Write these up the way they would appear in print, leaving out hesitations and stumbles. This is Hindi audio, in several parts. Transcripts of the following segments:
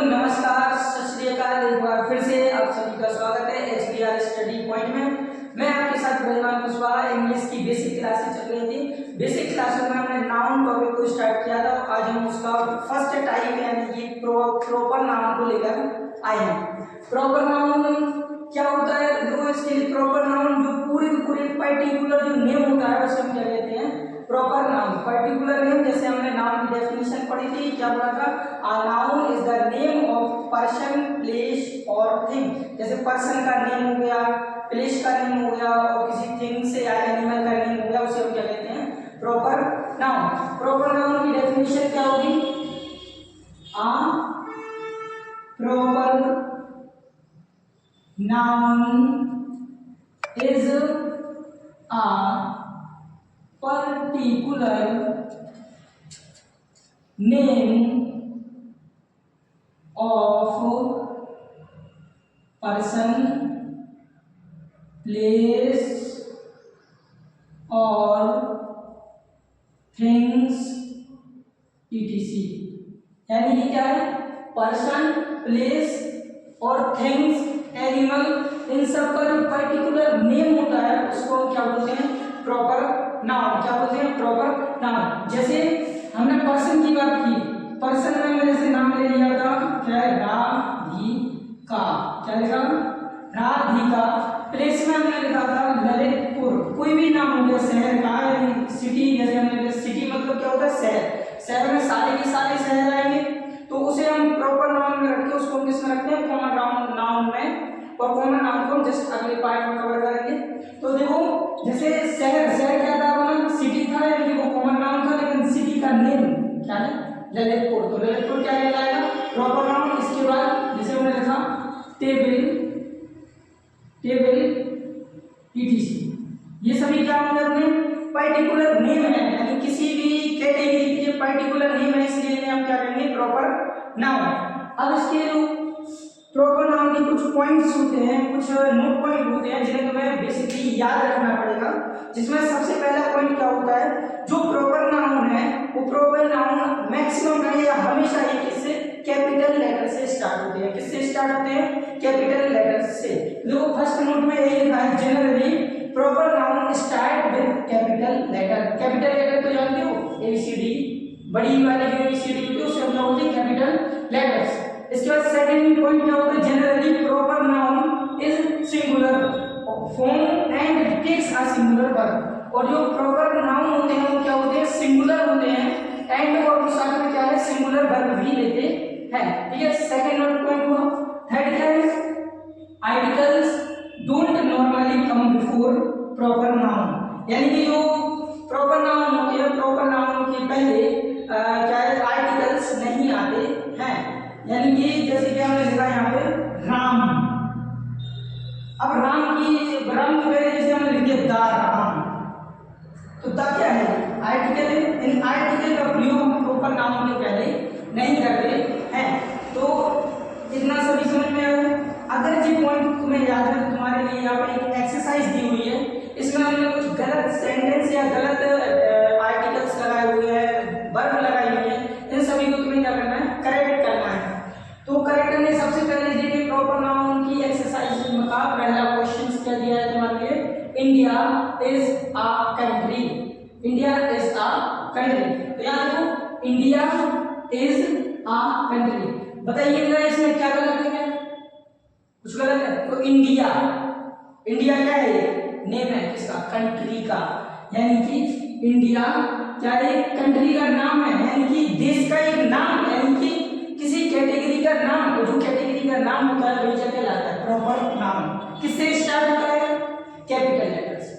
नमस्कार, सत श्री अकाल। एक बार फिर से आप सभी का स्वागत है HBR स्टडी पॉइंट में। मैं आपके साथ ब्रजमान कुशवाहा। इंग्लिश की बेसिक क्लासेस चल रही थी। बेसिक क्लासेस में हमने नाउन टॉपिक को स्टार्ट किया था। आज हम उसका फर्स्ट टाइप यानी कि प्रॉपर नाउन को लेकर आए हैं। प्रॉपर नाउन क्या होता है? देखो, इसके लिए प्रॉपर नाउन जो पूरी पर्टिकुलर जो नेम होता है उसे हम क्या कहते हैं? Proper noun. पर्टिकुलर नेम, जैसे हमने नाउन की डेफिनेशन पढ़ी थी, क्या पढ़ा था? A noun is the name of person, place और थिंग। जैसे पर्सन का नेम हो गया, प्लेस का नेम हो गया और किसी थिंग से या एनिमल का नेम हो गया, उसे हम क्या कहते हैं? Proper noun. प्रॉपर नाउन की डेफिनेशन क्या होगी? A proper noun is a particular name of person, place or things etc। यानी कि क्या है? पर्सन, प्लेस और थिंग्स, एनिमल, इन सब का जो पर्टिकुलर नेम होता है उसको हम क्या बोलते हैं? Proper noun. क्या बोलते हैं? Proper noun. जैसे हमने पर्सन की बात की, पर्सन में मैंने जैसे नाम ले लिया था, क्या है? राधिका। क्या लिखा? राधिका। प्लेस में हमने लिखा था ललितपुर। कोई भी नाम हो गया, शहर का यानी सिटी, जैसे हमने सिटी मतलब क्या होता है? शहर। शहर में सारे के सारे शहर आएंगे तो उसे हम प्रॉपर नाउन में रख के उसको किस में रखते हैं? कॉमन नाउन में। और कॉमन नाउन को हम जस्ट अगले पार्ट में कवर करेंगे। तो देखो, जैसे शहर क्या था अपना? सिटी था, यानी वो कॉमन नाउन था, लेकिन सिटी का नेम क्या है? ललितपुर। तो ललितपुर क्या कहलाएगा? Proper noun. इसके बाद जैसे हमने लिखा टेबल etc, ये सभी क्या होंगे? अपने पर्टिकुलर नेम है, यानी किसी भी कैटेगरी के पर्टिकुलर नेम है, इसलिए हम क्या करेंगे? Proper noun. अब इसके जो प्रॉपर नाउन के कुछ पॉइंट्स होते हैं, कुछ नोट पॉइंट होते हैं जिन्हें तुम्हें बेसिकली याद रखना पड़ेगा। जिसमें सबसे पहला पॉइंट क्या होता है? जो प्रॉपर नाउन है वो प्रॉपर नाउन मैक्सिमम टाइम या हमेशा ही किससे? कैपिटल लेटर से स्टार्ट होते हैं। किससे स्टार्ट होते हैं? कैपिटल लेटर से। देखो, फर्स्ट नोट में यही लिखा है, generally proper noun start with capital letter. Capital letter तो जानते हो, ABCD, बड़ी वाली जो ABCD होती है उसे हम क्या बोलते हैं? Capital letters. इसके बाद सेकंड पॉइंट क्या होता है? Generally proper noun is singular form and takes a singular verb. और जो प्रॉपर नाउन होते हैं वो क्या होते हैं? सिंगुलर होते हैं एंड और साथ में क्या है? सिंगुलर वर्ब भी लेते हैं। ठीक है, सेकंड पॉइंट हुआ। थर्ड क्या है? Articles don't normally come before proper noun. यानी कि जो प्रॉपर नाउन होते हैं, प्रॉपर नाउन के पहले क्या है? आर्टिकल्स नहीं आते हैं। यानी कि जैसे कि हमने लिखा यहाँ पे राम। अब राम के पहले जैसे हमने लिख दिया दा राम, तो दा क्या है? आर्टिकल है। इन आर्टिकल का प्रयोग हम प्रॉपर नाउन के पहले नहीं करते हैं। तो इतना सभी समझ में आया। अगर जी पॉइंट तुम्हें याद है तो तुम्हारे लिए यहाँ पे एक एक्सरसाइज दी हुई है। इसमें हमने कुछ गलत सेंटेंस या गलत आर्टिकल्स लगाए हुए हैं, वर्ब लगाई हुई है, इन सभी को तुम्हें क्या करना है? करेक्ट करना है। तो करेक्ट करने सबसे पहले देखिए प्रॉपर नाउन की एक्सरसाइज का पहला क्वेश्चन क्या दिया है तुम्हारे लिए? India is a country. India is a country. तो यहाँ देखो, इंडिया इज अ कंट्री। बताइएगा इसमें क्या गलत है? क्या कुछ गलत है? तो इंडिया क्या है? नेम है किसका? कंट्री का। यानी कि इंडिया क्या है? कंट्री का नाम है, यानी कि देश का एक नाम, यानी कि किसी कैटेगरी का नाम। और जो कैटेगरी का नाम होता है वही क्या कहलाता है? Proper noun. किससे स्टार्ट होता है? कैपिटल लेटर से।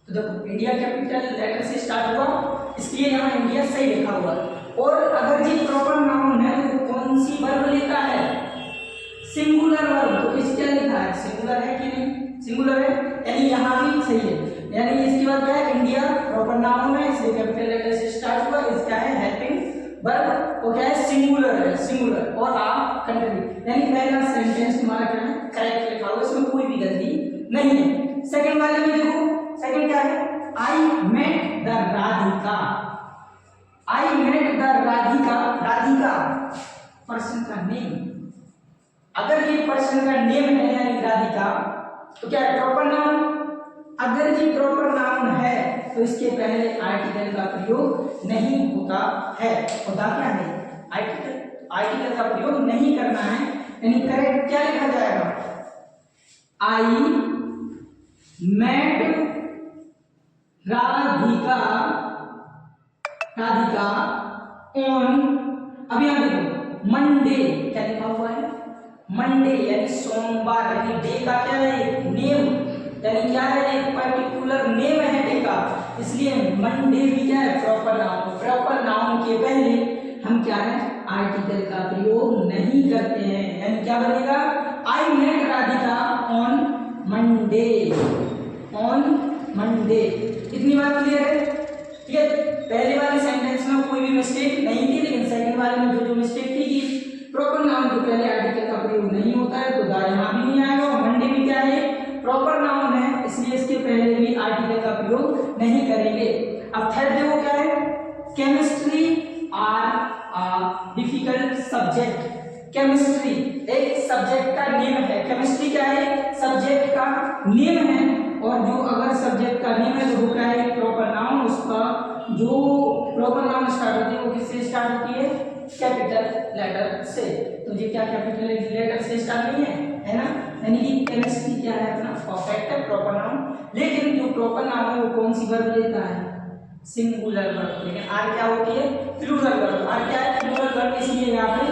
तो देखो, इंडिया कैपिटल लेटर से स्टार्ट हुआ, इसलिए यहाँ इंडिया सही लिखा हुआ। और अगर जी प्रॉपर नाउन है तो कौन सी वर्ब लेता है? Singular verb. तो इस क्या लिखा है? सिंगुलर है कि नहीं? सिंगुलर है, यानी यहाँ भी सही है। यानी इसके बाद क्या है? इंडिया प्रॉपर नाउन है, इसलिए कैपिटल लेटर से स्टार्ट हुआ। इसका है हेल्पिंग वर्ब, वो क्या है? सिंगुलर है, सिंगुलर। और आ कंट्री, यानी पहला सेंटेंस तुम्हारा क्या है? करेक्ट लिखा हुआ, इसमें कोई भी गलती नहीं है। सेकंड वाले में देखो, सेकंड क्या है? I met the Radhika. I met the Radhika. Radhika person का नेम, अगर ये पर्सन का नेम है यानी राधिका तो क्या है प्रॉपर नाउन। अगर ये प्रॉपर नाउन है तो इसके पहले आर्टिकल का प्रयोग नहीं होता है। होता क्या है आर्टिकल का प्रयोग नहीं करना है। यानी करेक्ट क्या लिखा जाएगा, आई मेट राधिका ऑन, अब यहां देखो मंडे क्या लिखा हुआ है, मंडे यानी सोमवार, यानी डे का क्या है नेम, यानी क्या है एक पर्टिकुलर नेम है डे का, इसलिए मंडे भी क्या है प्रॉपर नाउन। प्रॉपर नाउन के पहले हम क्या है आर्टिकल का प्रयोग नहीं करते हैं। यानी क्या बनेगा, I met Radhika on Monday, on Monday. इतनी बात क्लियर है, ठीक है। पहले वाले सेंटेंस में कोई भी मिस्टेक नहीं थी, लेकिन सेकंड वाले में जो मिस्टेक थी कि प्रॉपर नाउन के पहले आर्टिकल का प्रयोग नहीं होता है, तो दा यहाँ भी नहीं आएगा। और मंडे भी क्या है प्रॉपर नाउन है, इसलिए इसके पहले भी आर्टिकल का प्रयोग नहीं करेंगे। अब थर्ड देखो क्या है, chemistry are difficult subject. Chemistry एक सब्जेक्ट का नेम है, केमिस्ट्री क्या है सब्जेक्ट का नेम है, और जो अगर सब्जेक्ट का नेम है तो वो क्या है प्रॉपर नाउन। उसका जो प्रॉपर नाउन स्टार्ट होती है वो किससे स्टार्ट होती है, कैपिटल लेटर से। तो ये क्या कैपिटल लेटर से स्टार्ट नहीं है ना, यानी कि केमिस्ट्री क्या है अपना परफेक्ट है प्रॉपर नाउन। लेकिन जो प्रॉपर नाउन है वो कौन सी वर्ब लेता है, सिंगुलर वर्ब। लेकिन आर क्या होती है प्लूरल वर्ब। आर क्या है प्लूरल वर्ब, इसलिए यहाँ पे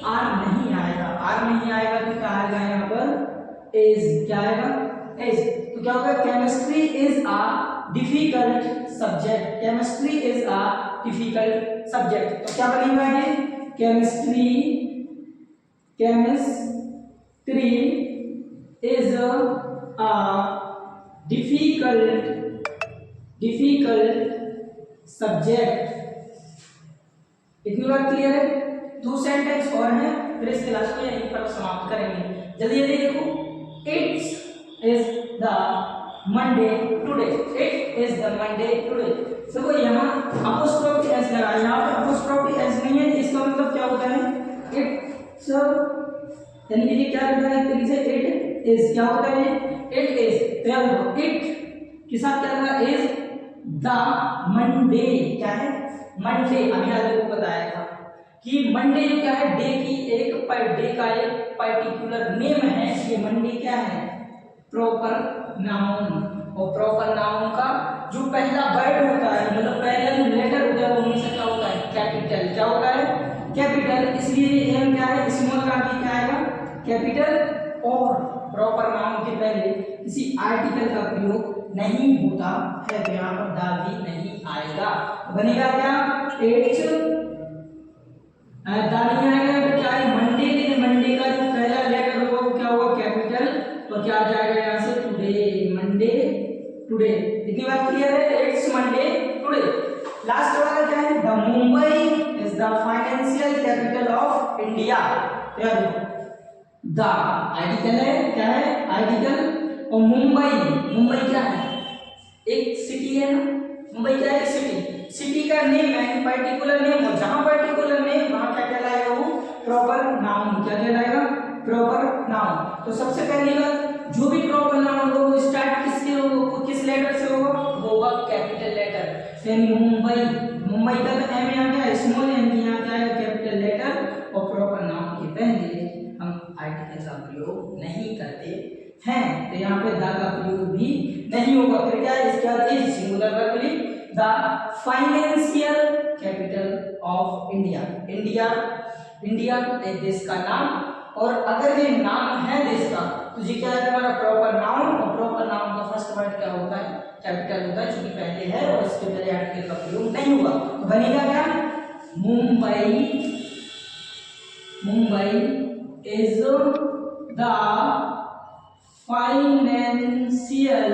आर नहीं आएगा। आर नहीं आएगा तो क्या आएगा यहाँ पर इज, क्या आएगा इज। तो क्या होगा chemistry is a difficult subject, chemistry is a difficult subject. तो क्या बनेगा ये chemistry is a difficult subject. इतनी बात क्लियर है। दो सेंटेंस और हैं, फिर इस क्लास को यहीं पर समाप्त करेंगे। जल्दी जल्दी देखो, it's is the Monday today, it is the Monday today. देखो यहाँ अपोस्ट्रोफी एस लगा, यहाँ पर अपोस्ट्रोफी एस नहीं है, इसका मतलब क्या होता है इट्स, यानी कि ये क्या होता है एक तरीके से इट इज क्या होता है इट इज। तो इट के साथ क्या लगा इज द मंडे, क्या है मंडे। अभी आगे को बताया था कि मंडे जो क्या है डे की एक डे का एक पर्टिकुलर नेम है, इसलिए मंडे क्या है प्रॉपर नाउन। और प्रॉपर नाउन का जो पहला वर्ड होता है, मतलब पहला जो लेटर होता है वो हमेशा क्या होता है कैपिटल, क्या होता है कैपिटल। इसलिए एम क्या है स्मॉल का भी क्या आएगा कैपिटल। और प्रॉपर नाउन के पहले किसी आर्टिकल का प्रयोग नहीं होता है, तो यहाँ पर दा भी नहीं आएगा। बनेगा क्या एच दा नहीं आएगा तो क्या है मंडे, लेकिन मंडे का जो पहला लेटर होगा वो क्या होगा कैपिटल। तो क्या आ जाएगा यहाँ से टुडे, मंडे टुडे। इतनी बात क्लियर है, इट्स मंडे टुडे। लास्ट वाला क्या है the Mumbai is the financial capital of India. The article है, क्या है आर्टिकल। और मुंबई क्या है एक सिटी है ना, मुंबई क्या है सिटी, सिटी का नेम है पर्टिकुलर नेम। और जहां पर्टिकुलर नेम वहां क्या कहलाएगा वो प्रॉपर नाउन, क्या कहलाएगा प्रॉपर नाउन। तो सबसे पहली बात जो भी प्रॉपर नाउन होगा वो स्टार्ट किससे होगा, किस लेटर से होगा, वो होगा कैपिटल लेटर। यानी मुंबई का तो एम यहाँ क्या है स्मॉल, एम यहाँ क्या है कैपिटल लेटर। और प्रॉपर नाउन के पहले हम आर्टिकल का प्रयोग नहीं करते हैं, तो यहाँ पे द का प्रयोग भी नहीं होगा। फिर क्या है इसके बाद इज सिंगुलर वर्ब लिख the financial capital of India. India एक देश का नाम, और अगर ये नाम है देश का तो ये क्या है हमारा प्रॉपर नाउन। और प्रॉपर नाउन का फर्स्ट वर्ड क्या होता है कैपिटल होता है, जो कि पहले है, और इसके पहले आर्टिकल का प्रयोग नहीं होगा। तो बनेगा क्या Mumbai is the financial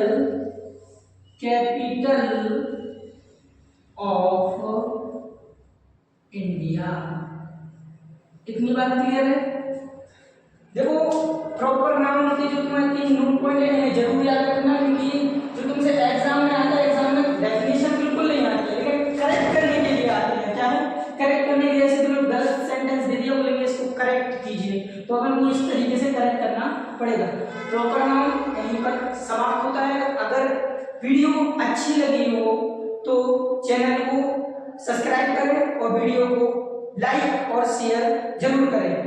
capital of India. इतनी बात क्लियर है। देखो प्रॉपर नाउन के जो तुम्हें 3 नोट पॉइंट है जरूर याद रखना, क्योंकि जो तुमसे एग्जाम में आता है, एग्जाम में डेफिनेशन बिल्कुल नहीं आती है, लेकिन करेक्ट करने के लिए आती है। क्या है करेक्ट करने के लिए, जैसे तुम्हें गलत सेंटेंस दे दिया बोलेंगे इसको करेक्ट कीजिए, चाहिए, तो हमें वो इस तरीके से करेक्ट करना पड़ेगा। प्रॉपर नाउन यहीं पर समाप्त होता है। अगर वीडियो अच्छी लगी हो तो चैनल को सब्सक्राइब करें और वीडियो को लाइक और शेयर जरूर करें।